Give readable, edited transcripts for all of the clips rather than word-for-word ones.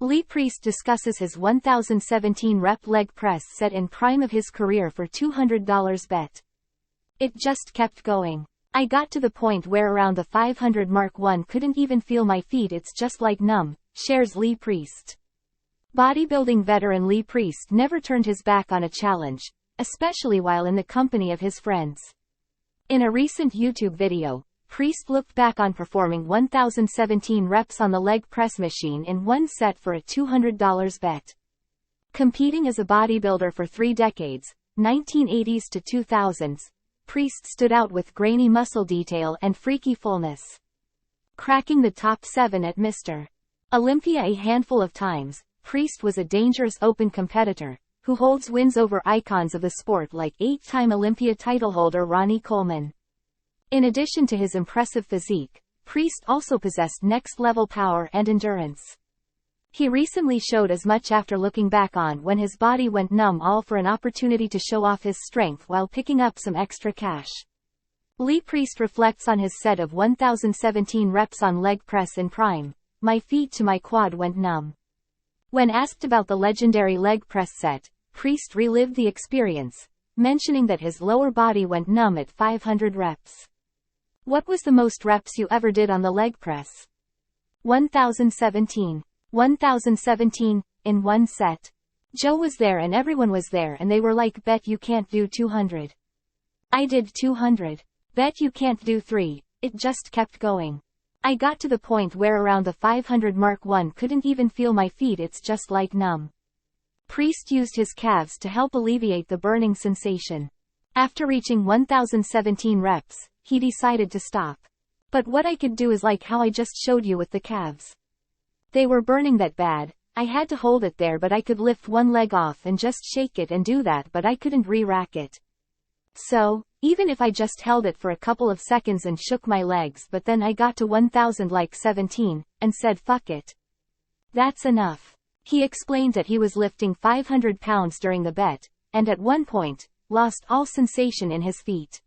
Lee Priest discusses his 1017 rep leg press set in prime of his career for $200 bet. It just kept going. I got to the point where around the 500 mark one couldn't even feel my feet, it's just like numb, shares Lee Priest. Bodybuilding veteran Lee Priest never turned his back on a challenge, especially while in the company of his friends. In a recent YouTube video, Priest looked back on performing 1017 reps on the leg press machine in one set for a $200 bet. Competing as a bodybuilder for 3 decades, 1980s to 2000s, Priest stood out with grainy muscle detail and freaky fullness. Cracking the top 7 at Mr. Olympia a handful of times, Priest was a dangerous open competitor, who holds wins over icons of the sport like 8-time Olympia title holder Ronnie Coleman. In addition to his impressive physique, Priest also possessed next-level power and endurance. He recently showed as much after looking back on when his body went numb, all for an opportunity to show off his strength while picking up some extra cash. Lee Priest reflects on his set of 1017 reps on leg press in prime. My feet to my quad went numb. When asked about the legendary leg press set, Priest relived the experience, mentioning that his lower body went numb at 500 reps. What was the most reps you ever did on the leg press? 1017. 1017, in one set. Joe was there and everyone was there and they were like, bet you can't do 200. I did 200. Bet you can't do 3. It just kept going. I got to the point where around the 500 mark one couldn't even feel my feet, it's just like numb. Priest used his calves to help alleviate the burning sensation. After reaching 1017 reps, he decided to stop. But what I could do is like how I just showed you with the calves. They were burning that bad. I had to hold it there, but I could lift one leg off and just shake it and do that, but I couldn't re-rack it. So, even if I just held it for a couple of seconds and shook my legs, but then I got to 1017, and said fuck it. That's enough. He explained that he was lifting 500 pounds during the bet, and at one point, lost all sensation in his feet.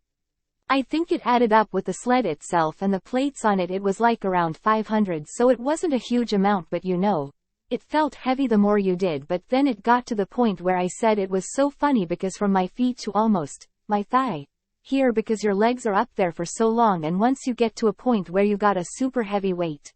I think it added up with the sled itself and the plates on it, it was like around 500, so it wasn't a huge amount, but you know, it felt heavy the more you did, but then it got to the point where I said it was so funny because from my feet to almost my thigh here, because your legs are up there for so long, and once you get to a point where you got a super heavy weight.